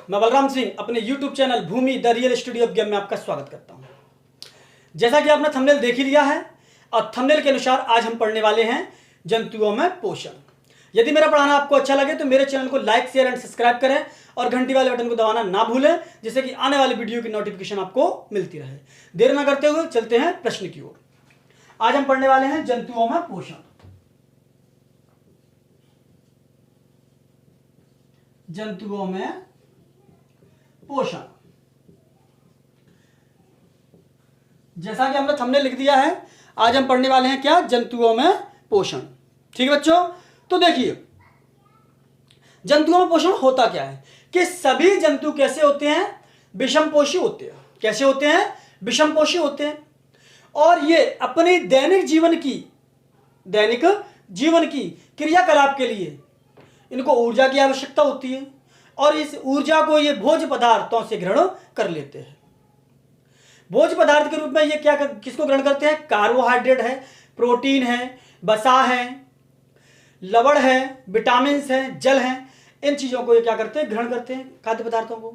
मैं बलराम सिंह अपने YouTube channel Bhoomi the real study of game में आपका स्वागत करता हूं। जैसा कि आपने थंबनेल देख ही लिया है और थंबनेल के अनुसार आज हम पढ़ने वाले हैं जंतुओं में पोषण। यदि मेरा पढ़ाना आपको अच्छा लगे तो मेरे चैनल को लाइक, शेयर एंड सब्सक्राइब करें और घंटी वाले बटन को दबाना ना भूलें, जिससे कि आने वाली वीडियो की नोटिफिकेशन आपको मिलती रहे। देर न करते हुए चलते हैं प्रश्न की ओर। आज हम पढ़ने वाले हैं जंतुओं में पोषण। जंतुओं में पोषण, जैसा कि हमने थंबनेल लिख दिया है, आज हम पढ़ने वाले हैं क्या? जंतुओं में पोषण। ठीक है बच्चों, तो देखिए जंतुओं में पोषण होता क्या है कि सभी जंतु कैसे होते हैं? विषमपोषी होते हैं। कैसे होते हैं? विषमपोषी होते हैं और ये अपनी दैनिक जीवन की क्रियाकलाप के लिए इनको ऊर्जा की आवश्यकता होती है और इस ऊर्जा को ये भोज्य पदार्थों से ग्रहण कर लेते हैं। भोज्य पदार्थ के रूप में ये किसको ग्रहण करते हैं? कार्बोहाइड्रेट है, प्रोटीन है, वसा है, लवण है, विटामिन है, जल है। इन चीजों को ये क्या करते हैं? ग्रहण करते हैं, खाद्य पदार्थों को।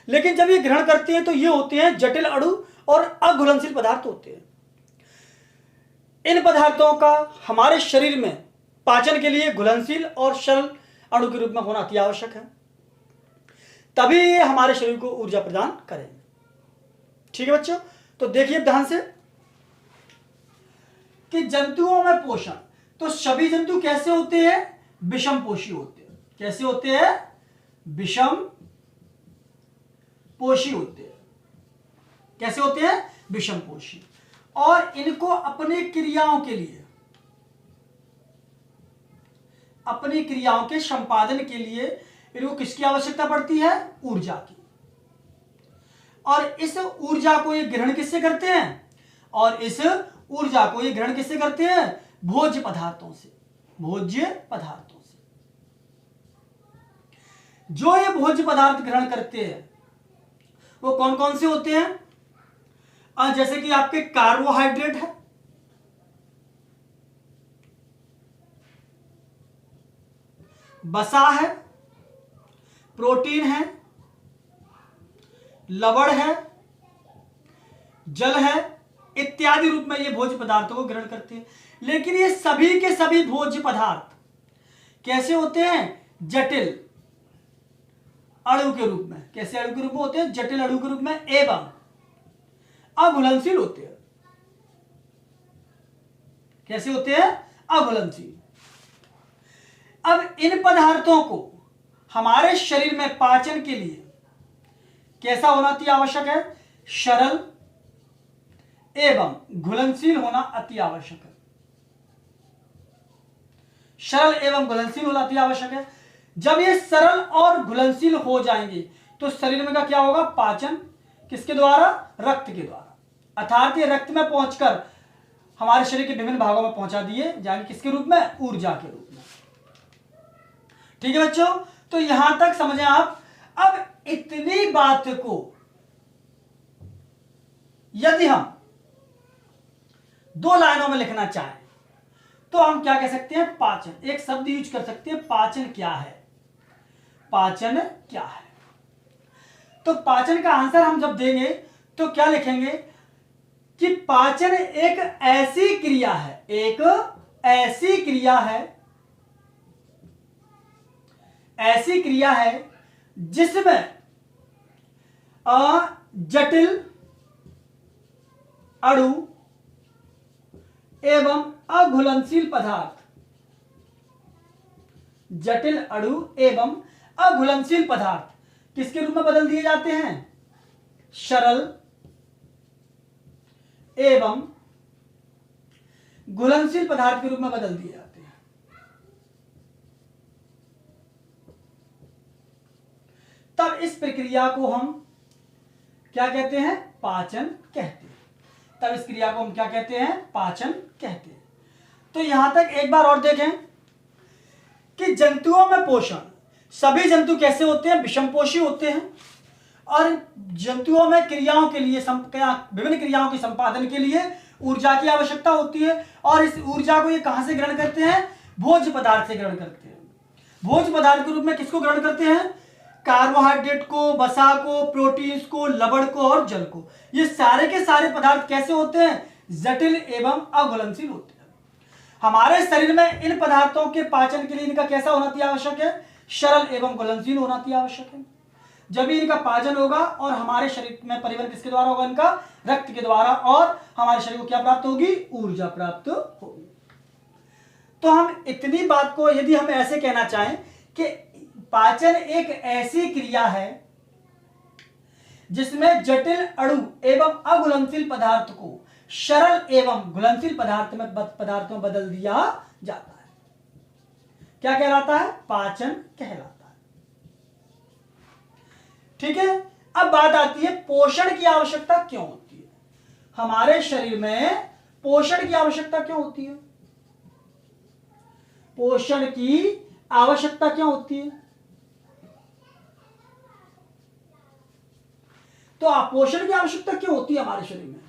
लेकिन जब ये ग्रहण करते हैं तो ये होते हैं जटिल अणु और अघुलनशील पदार्थ होते हैं। इन पदार्थों का हमारे शरीर में पाचन के लिए घुलनशील और सरल अणु के रूप में होना अति आवश्यक है, तभी ये हमारे शरीर को ऊर्जा प्रदान करेंगे। ठीक है बच्चों, तो देखिए ध्यान से कि जंतुओं में पोषण, तो सभी जंतु कैसे होते हैं? विषमपोषी होते हैं। कैसे होते हैं? विषमपोषी होते हैं। कैसे होते हैं? विषमपोषी। और इनको अपनी क्रियाओं के संपादन के लिए इनको किसकी आवश्यकता पड़ती है? ऊर्जा की। और इस ऊर्जा को ये ग्रहण किससे करते हैं? भोज्य पदार्थों से। जो ये भोज्य पदार्थ ग्रहण करते हैं वो कौन कौन से होते हैं? जैसे कि आपके कार्बोहाइड्रेट है, वसा है, प्रोटीन है, लवण है, जल है, इत्यादि रूप में ये भोज्य पदार्थों को ग्रहण करते हैं। लेकिन ये सभी के सभी भोज्य पदार्थ कैसे होते हैं? जटिल अणु के रूप में। कैसे अणु के रूप में होते हैं? जटिल अणु के रूप में एवं अघुलनशील होते हैं। कैसे होते हैं? अघुलनशील। अब इन पदार्थों को हमारे शरीर में पाचन के लिए कैसा होना अति आवश्यक है? सरल एवं घुलनशील होना अति आवश्यक है। सरल एवं घुलनशील होना अति आवश्यक है। जब ये सरल और घुलनशील हो जाएंगे तो शरीर में का क्या होगा? पाचन किसके द्वारा? रक्त के द्वारा। अर्थात ये रक्त में पहुंचकर हमारे शरीर के विभिन्न भागों में पहुंचा दिए जाएंगे। किसके रूप में? ऊर्जा के रूप में। ठीक है बच्चों, तो यहां तक समझे आप। अब इतनी बात को यदि हम दो लाइनों में लिखना चाहें तो हम क्या कह सकते हैं? पाचन। एक शब्द यूज कर सकते हैं, पाचन क्या है? पाचन क्या है? तो पाचन का आंसर हम जब देंगे तो क्या लिखेंगे कि पाचन एक ऐसी क्रिया है जिसमें जटिल अणु एवं अघुलनशील पदार्थ किसके रूप में बदल दिए जाते हैं? सरल एवं घुलनशील पदार्थ के रूप में बदल दिए जाते हैं। तब इस प्रक्रिया को हम क्या कहते हैं? पाचन कहते हैं। पाचन कहते हैं। तो यहां तक एक बार और देखें कि जंतुओं में पोषण, सभी जंतु कैसे होते हैं? विषमपोषी होते हैं और जंतुओं में क्रियाओं के लिए विभिन्न क्रियाओं के संपादन के लिए ऊर्जा की आवश्यकता होती है और इस ऊर्जा को ये कहां से ग्रहण करते हैं? भोज्य पदार्थ से ग्रहण करते हैं। भोज्य पदार्थ के रूप में किसको ग्रहण करते हैं? कार्बोहाइड्रेट को, वसा को, प्रोटीन्स को, लवण को और जल को। ये सारे के सारे पदार्थ कैसे होते हैं? जटिल एवं अघुलनशील होते हैं। हमारे शरीर में इन पदार्थों के पाचन के लिए इनका कैसा होना चाहिए आवश्यक है? सरल एवं घुलनशील होना चाहिए आवश्यक है। जब भी इनका पाचन होगा और हमारे शरीर में परिवहन किसके द्वारा होगा? इनका रक्त के द्वारा, और हमारे शरीर को क्या प्राप्त होगी? ऊर्जा प्राप्त होगी। तो हम इतनी बात को यदि हम ऐसे कहना चाहें कि पाचन एक ऐसी क्रिया है जिसमें जटिल अणु एवं अघुलनशील पदार्थ को सरल एवं घुलनशील पदार्थ में बदल दिया जाता है। क्या कहलाता है? पाचन कहलाता है। ठीक है। अब बात आती है पोषण की आवश्यकता क्यों होती है? हमारे शरीर में पोषण की आवश्यकता क्यों होती है? पोषण की आवश्यकता क्यों होती है? तो पोषण की आवश्यकता क्यों होती है हमारे शरीर में?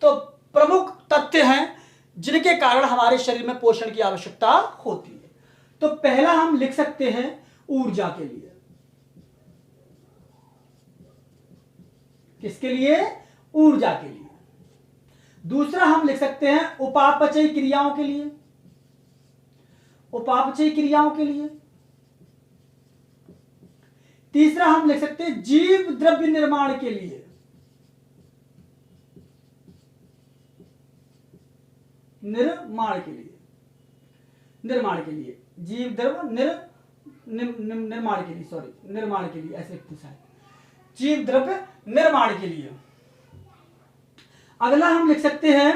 तो प्रमुख तथ्य हैं जिनके कारण हमारे शरीर में पोषण की आवश्यकता होती है। तो पहला हम लिख सकते हैं ऊर्जा के लिए। किसके लिए? ऊर्जा के लिए। दूसरा हम लिख सकते हैं उपापचयी क्रियाओं के लिए। उपापचयी क्रियाओं के लिए। तीसरा हम लिख सकते हैं जीव द्रव्य निर्माण के लिए। निर्माण के लिए जीव द्रव्य निर्माण के लिए, सॉरी निर्माण के लिए ऐसे पूछा है, जीव द्रव्य निर्माण के लिए। अगला हम लिख सकते हैं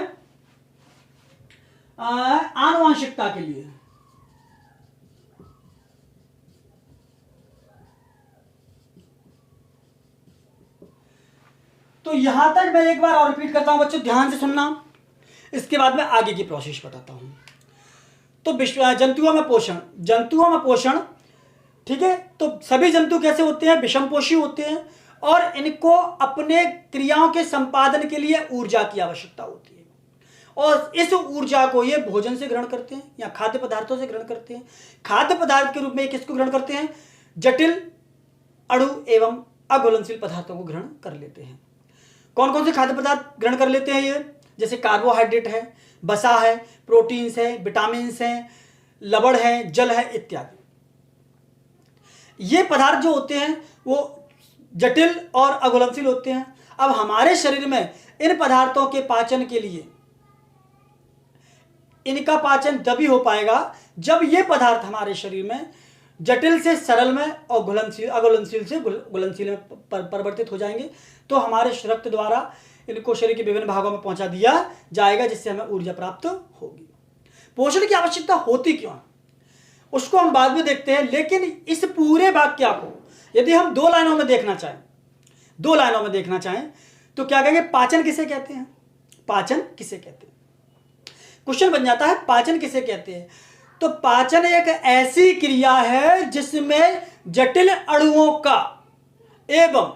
आनुवांशिकता के लिए। तो यहां तक मैं एक बार और रिपीट करता हूं बच्चों, ध्यान से सुनना, इसके बाद मैं आगे की प्रोसेस बताता हूं। तो जंतुओं में पोषण, ठीक है। तो सभी जंतु कैसे होते हैं? विषमपोषी होते हैं और इनको अपने क्रियाओं के संपादन के लिए ऊर्जा की आवश्यकता होती है, और इस ऊर्जा को ये भोजन से ग्रहण करते हैं या खाद्य पदार्थों से ग्रहण करते हैं। खाद्य पदार्थ के रूप में किसको ग्रहण करते हैं? जटिल अणु एवं अघुलनशील पदार्थों को ग्रहण कर लेते हैं। कौन कौन से खाद्य पदार्थ ग्रहण कर लेते हैं ये? जैसे कार्बोहाइड्रेट है, वसा है, प्रोटीन्स है, विटामिन्स हैं, लवण है, जल है इत्यादि। ये पदार्थ जो होते हैं वो जटिल और अघुलनशील होते हैं। अब हमारे शरीर में इन पदार्थों के पाचन के लिए, इनका पाचन तभी हो पाएगा जब ये पदार्थ हमारे शरीर में जटिल से सरल में और अघुलनशील से घुलनशील में परिवर्तित हो जाएंगे। तो हमारे रक्त द्वारा इनको शरीर के विभिन्न भागों में पहुंचा दिया जाएगा, जिससे हमें ऊर्जा प्राप्त होगी। पोषण की आवश्यकता होती क्यों है उसको हम बाद में देखते हैं, लेकिन इस पूरे वाक्य को यदि हम दो लाइनों में देखना चाहें तो क्या कहेंगे? पाचन किसे कहते हैं? पाचन किसे कहते हैं? क्वेश्चन बन जाता है पाचन किसे कहते हैं। तो पाचन एक ऐसी क्रिया है जिसमें जटिल अणुओं का एवं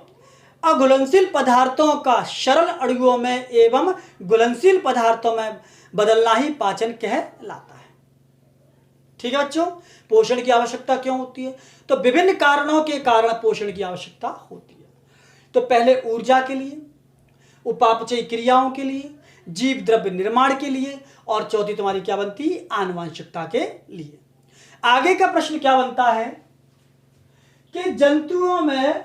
अघुलनशील पदार्थों का सरल अणुओं में एवं घुलनशील पदार्थों में बदलना ही पाचन कहलाता है। ठीक है बच्चों, पोषण की आवश्यकता क्यों होती है? तो विभिन्न कारणों के कारण पोषण की आवश्यकता होती है। तो पहले ऊर्जा के लिए, उपापचयी क्रियाओं के लिए, जीव द्रव्य निर्माण के लिए, और चौथी तुम्हारी क्या बनती? आनुवांशिकता के लिए। आगे का प्रश्न क्या बनता है कि जंतुओं में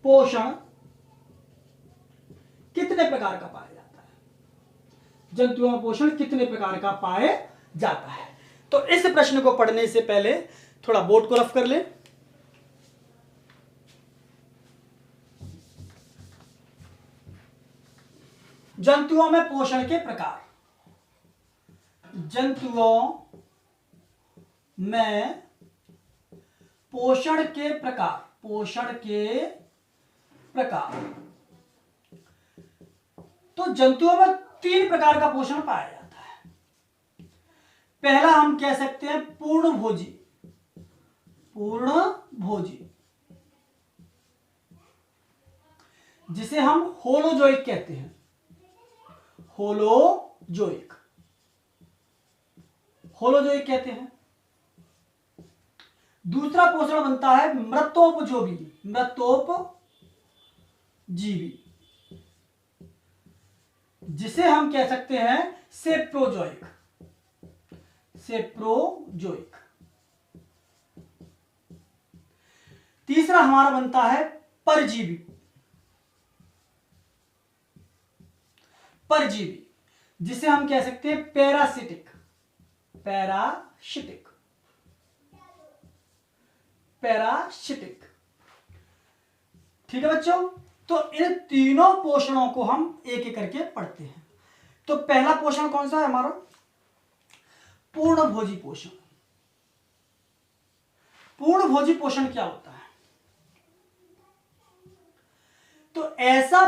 पोषण कितने प्रकार का पाया जाता है? जंतुओं में पोषण कितने प्रकार का पाया जाता है? तो इस प्रश्न को पढ़ने से पहले थोड़ा बोर्ड को रफ कर ले। जंतुओं में पोषण के प्रकार। जंतुओं में पोषण के प्रकार। तो जंतुओं में 3 प्रकार का पोषण पाया जाता है। पहला हम कह सकते हैं पूर्णभोजी, जिसे हम होलोजोइक कहते हैं। होलोजोइक होलोजोइक कहते हैं। दूसरा पोषण बनता है मृतोपजीवी, जिसे हम कह सकते हैं सेप्रोजोइक। तीसरा हमारा बनता है परजीवी, जिसे हम कह सकते हैं पैरासिटिक। ठीक है बच्चों, तो इन तीनों पोषणों को हम एक एक करके पढ़ते हैं। तो पहला पोषण कौन सा है हमारा? पूर्णभोजी पोषण। पूर्णभोजी पोषण क्या होता है? तो ऐसा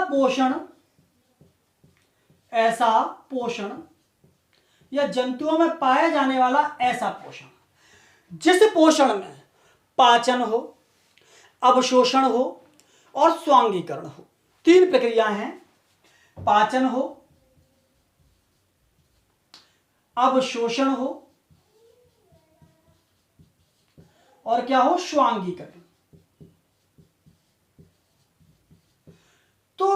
पोषण या जंतुओं में पाया जाने वाला ऐसा पोषण, जिस पोषण में पाचन हो, अवशोषण हो और स्वांगीकरण हो। तीन प्रक्रियाएं हैं, पाचन हो, अवशोषण हो और क्या हो? स्वांगीकरण। तो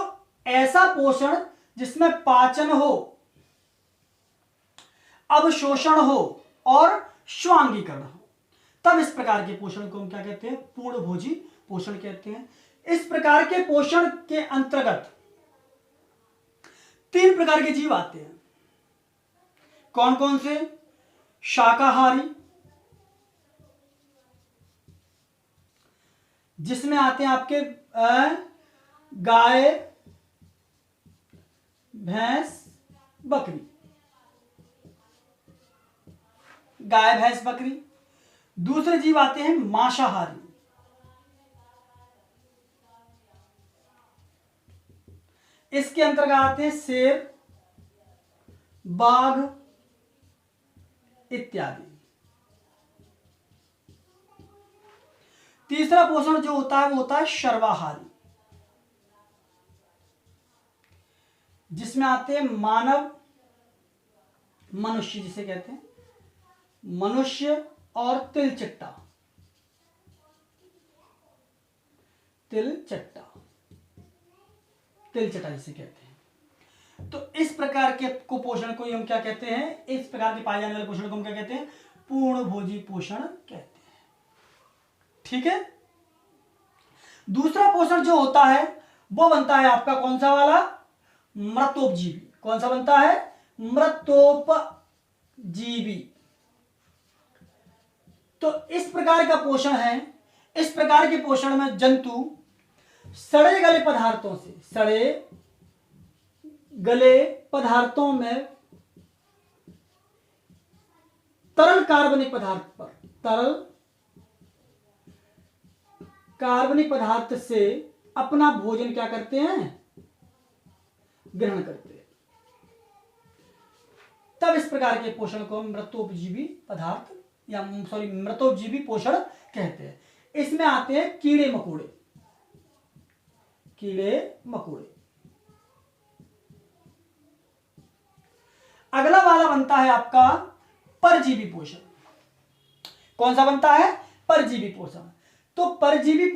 ऐसा पोषण जिसमें पाचन हो, अवशोषण हो और स्वांगीकरण हो, तब इस प्रकार के पोषण को हम क्या कहते हैं? पूर्णभोजी पोषण कहते हैं। इस प्रकार के पोषण के अंतर्गत तीन प्रकार के जीव आते हैं। कौन कौन से? शाकाहारी, जिसमें आते हैं आपके गाय, भैंस, बकरी। दूसरे जीव आते हैं मांसाहारी, इसके अंतर्गत आते हैं शेर, बाघ इत्यादि। तीसरा पोषण जो होता है वो होता है सर्वाहारी, जिसमें आते हैं मानव, मनुष्य जिसे कहते हैं, मनुष्य और तिलचट्टा जिसे कहते हैं। तो इस प्रकार के कुपोषण को हम क्या कहते हैं? इस प्रकार के पाए जाने वाले पोषण को हम क्या कहते हैं? पूर्णभोजी पोषण कहते हैं। ठीक है। दूसरा पोषण जो होता है वो बनता है आपका कौन सा वाला? मृतोपजीवी। कौन सा बनता है? मृतोपजीवी। तो इस प्रकार का पोषण है। इस प्रकार के पोषण में जंतु सड़े गले पदार्थों में तरल कार्बनिक पदार्थ से अपना भोजन क्या करते हैं? ग्रहण करते हैं। तब इस प्रकार के पोषण को मृतोपजीवी पोषण कहते हैं। इसमें आते हैं कीड़े मकोड़े। अगला वाला बनता है आपका परजीवी पोषण। कौन सा बनता है? परजीवी पोषण। तो परजीवी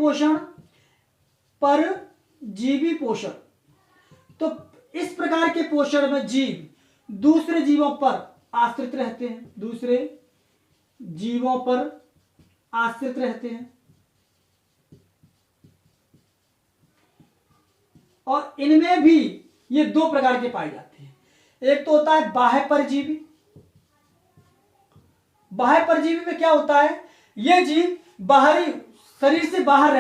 पोषण तो इस प्रकार के पोषण में जीव दूसरे जीवों पर आश्रित रहते हैं और इनमें भी ये दो प्रकार के पाए जाते हैं। एक तो होता है बाह्य परजीवी। बाह्य परजीवी में क्या होता है? ये जीव शरीर से बाहर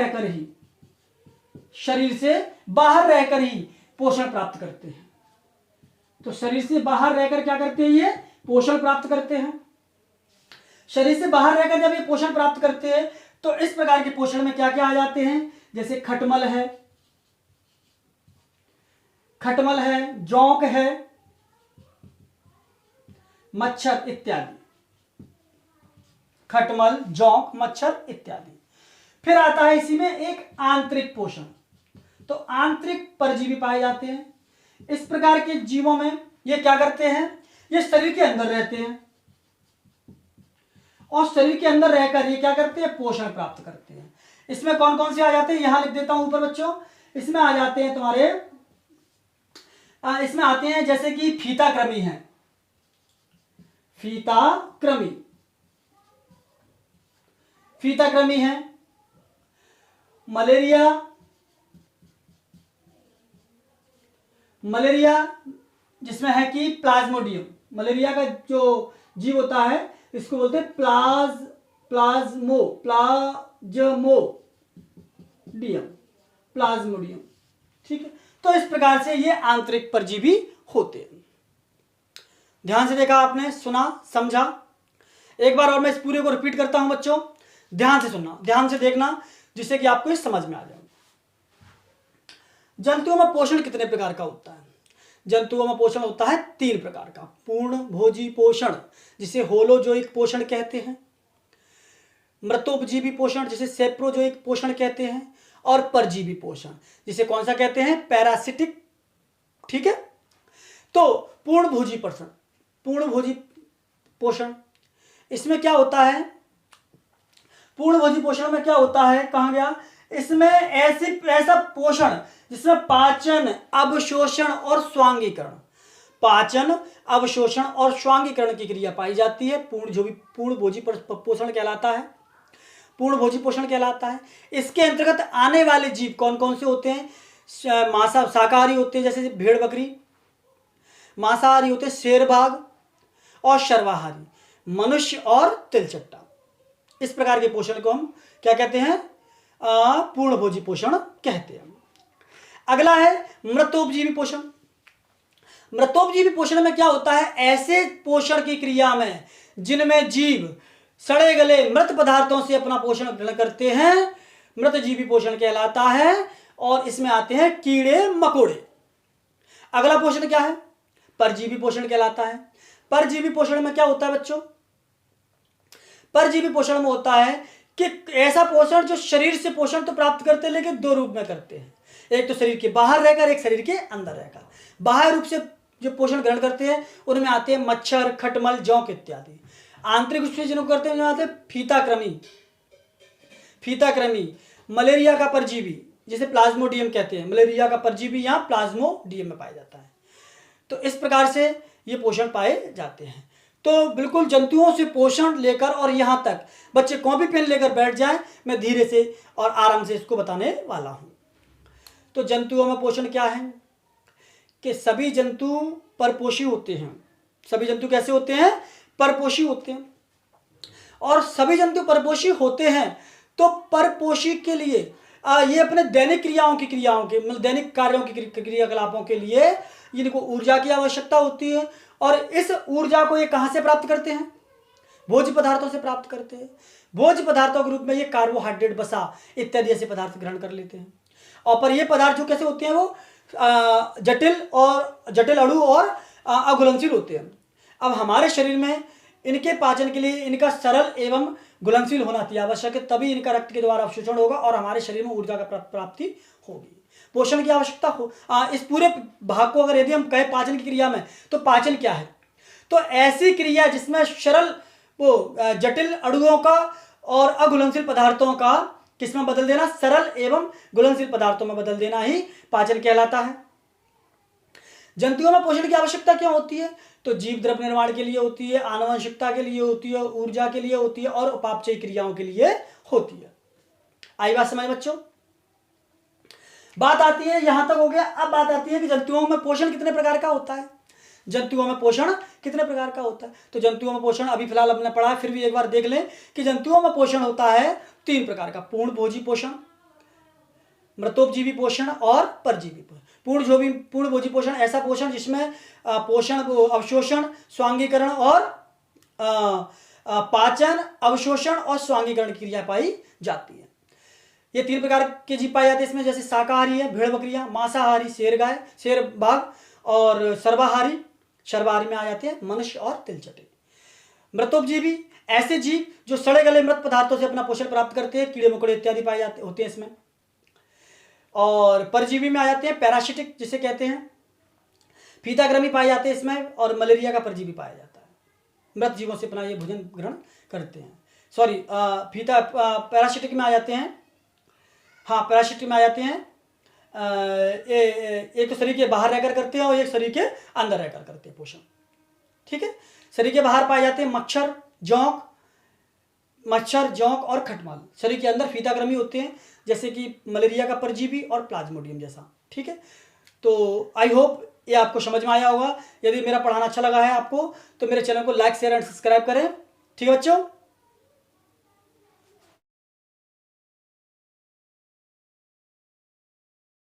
रहकर ही पोषण प्राप्त करते हैं। तो शरीर से बाहर रहकर क्या करते हैं? ये पोषण प्राप्त करते हैं। शरीर से बाहर रहकर जब ये पोषण प्राप्त करते हैं तो इस प्रकार के पोषण में क्या क्या आ जाते हैं? जैसे खटमल है, जोंक है, मच्छर इत्यादि। फिर आता है इसी में एक आंतरिक पोषण। तो आंतरिक परजीवी पाए जाते हैं। इस प्रकार के जीवों में ये क्या करते हैं? ये शरीर के अंदर रहते हैं और शरीर के अंदर रहकर ये क्या करते हैं, पोषण प्राप्त करते हैं। इसमें कौन कौन से आ जाते हैं, यहां लिख देता हूं ऊपर बच्चों। इसमें आ जाते हैं तुम्हारे इसमें आते हैं जैसे कि फीताकृमि है, फीताकृमि, फीताकृमि है, मलेरिया, मलेरिया जिसमें है कि प्लाज्मोडियम, मलेरिया का जो जीव होता है इसको बोलते हैं प्लाज्मोडियम, ठीक है। तो इस प्रकार से ये आंतरिक परजीवी होते हैं। ध्यान से देखा आपने, सुना, समझा। एक बार और मैं इस पूरे को रिपीट करता हूं बच्चों, ध्यान से सुनना, ध्यान से देखना, जिससे कि आपको ये समझ में आ जाए। जंतुओं में पोषण कितने प्रकार का होता है? जंतुओं में पोषण होता है 3 प्रकार का। पूर्ण भोजी पोषण जिसे होलोजोइक पोषण कहते हैं, मृतोपजीवी पोषण जिसे सेप्रोजोइक पोषण कहते हैं, और परजीवी पोषण जिसे कौन सा कहते हैं, पैरासिटिक, ठीक है। तो पूर्ण भोजी पोषण, पूर्ण भोजी पोषण इसमें क्या होता है, पूर्ण भोजी पोषण में क्या होता है, कहा गया, इसमें ऐसा पोषण जिसमें पाचन, अवशोषण और स्वांगीकरण, पाचन, अवशोषण और स्वांगीकरण की क्रिया पाई जाती है। पूर्ण भोजी पोषण कहलाता है, पूर्ण भोजी पोषण कहलाता है। इसके अंतर्गत आने वाले जीव कौन कौन से होते हैं, शाकाहारी होते हैं जैसे भेड़ बकरी, मांसाहारी होते हैं शेर बाघ, और सर्वाहारी मनुष्य और तिलचट्टा। इस प्रकार के पोषण को हम क्या कहते हैं, पूर्ण भोजी पोषण कहते हैं। अगला है मृतोपजीवी पोषण। मृतोपजीवी पोषण में क्या होता है, ऐसे पोषण की क्रिया में जिनमें जीव सड़े गले मृत पदार्थों से अपना पोषण ग्रहण करते हैं, मृतजीवी पोषण कहलाता है। और इसमें आते हैं कीड़े मकोड़े। अगला पोषण क्या है, परजीवी पोषण कहलाता है। परजीवी पोषण में क्या होता है बच्चों, परजीवी पोषण में होता है कि ऐसा पोषण जो शरीर से पोषण तो प्राप्त करते हैं लेकिन 2 रूप में करते हैं, एक तो शरीर के बाहर रहकर, एक शरीर के अंदर रहकर। बाहर रूप से जो पोषण ग्रहण करते हैं उनमें आते हैं मच्छर, खटमल, जौंक इत्यादि। आंतरिक रूप से जिनको करते हैं आते हैं फीताकृमि, फीताकृमि, मलेरिया का परजीवी जिसे प्लाज्मोडियम कहते हैं, मलेरिया का परजीवी यहाँ प्लाज्मोडियम में पाया जाता है। तो इस प्रकार से ये पोषण पाए जाते हैं। तो बिल्कुल जंतुओं से पोषण लेकर और यहाँ तक बच्चे कॉपी पेन लेकर बैठ जाएं, मैं धीरे से और आराम से इसको बताने वाला हूँ। तो जंतुओं में पोषण क्या है कि सभी जंतु परपोषी होते हैं। सभी जंतु कैसे होते हैं, परपोषी होते हैं। और सभी जंतु परपोषी होते हैं तो परपोषी के लिए ये अपने दैनिक क्रियाओं के मतलब दैनिक कार्यों की क्रियाकलापों के लिए इनको ऊर्जा की आवश्यकता होती है। और इस ऊर्जा को ये कहां से प्राप्त करते हैं, भोज्य पदार्थों से प्राप्त करते हैं। भोज्य पदार्थों के रूप में ये कार्बोहाइड्रेट, वसा इत्यादि ऐसे पदार्थ ग्रहण कर लेते हैं। और पर ये पदार्थ जो कैसे होते हैं, वो जटिल अणु और अघुलनशील होते हैं। अब हमारे शरीर में इनके पाचन के लिए इनका सरल एवं घुलनशील होना अति आवश्यक है, तभी इनका रक्त के द्वारा अवशोषण होगा और हमारे शरीर में ऊर्जा का प्राप्ति होगी। पोषण की आवश्यकता हो इस पूरे भाग को अगर यदि हम कहें पाचन की क्रिया में, तो पाचन क्या है, तो ऐसी क्रिया जिसमें सरल जटिल अणुओं का और अघुलनशील पदार्थों का किसमें बदल देना, सरल एवं घुलनशील पदार्थों में बदल देना ही पाचन कहलाता है। जंतुओं में पोषण की आवश्यकता क्यों होती है, तो जीव द्रव्य निर्माण के लिए होती है, आनुवंशिकता के लिए होती है, ऊर्जा के लिए होती है और उपापचयी क्रियाओं के लिए होती है। आई बात समझ बच्चों। बात आती है, यहां तक हो गया। अब बात आती है कि जंतुओं में पोषण कितने प्रकार का होता है। जंतुओं में पोषण कितने प्रकार का होता है, तो जंतुओं में पोषण अभी फिलहाल हमने पढ़ा है, फिर भी एक बार देख लें कि जंतुओं में पोषण होता है 3 प्रकार का, पूर्ण भोजी पोषण, मृतोपजीवी पोषण और परजीवी पोषण। पूर्ण भोजी पोषण ऐसा पोषण जिसमें पोषण, अवशोषण, स्वांगीकरण और पाचन, अवशोषण और स्वांगीकरण की क्रिया पाई जाती है। ये 3 प्रकार के जीव पाए जाते हैं इसमें, जैसे शाकाहारी है भेड़ बकरियां, मांसाहारी शेर बाघ, और सर्वाहारी में आ जाते हैं मनुष्य और तिलचटे। मृतोपजीवी ऐसे जीव जो सड़े गले मृत पदार्थों से अपना पोषण प्राप्त करते हैं, कीड़े मकोड़े इत्यादि पाए जाते होते हैं इसमें। और परजीवी में आ जाते हैं पैरासिटिक जिसे कहते हैं, फीताकृमि पाए जाते हैं इसमें, और मलेरिया का परजीवी पाया जाता है। मृत जीवों से अपना ये भोजन ग्रहण करते हैं। सॉरी फीता पैरासिटिक में आ जाते हैं। हाँ, पैरासिटिक में आ जाते हैं। एक तो शरीर के बाहर रहकर करते हैं और एक शरीर के अंदर रहकर करते हैं पोषण। ठीक है, शरीर के बाहर पाए जाते हैं मच्छर, जोंक और खटमल। शरीर के अंदर फीताकृमि होते हैं, जैसे कि मलेरिया का परजीवी और प्लाज्मोडियम जैसा। ठीक है, तो आई होप ये आपको समझ में आया होगा। यदि मेरा पढ़ाना अच्छा लगा है आपको तो मेरे चैनल को लाइक, शेयर एंड सब्सक्राइब करें। ठीक है बच्चों।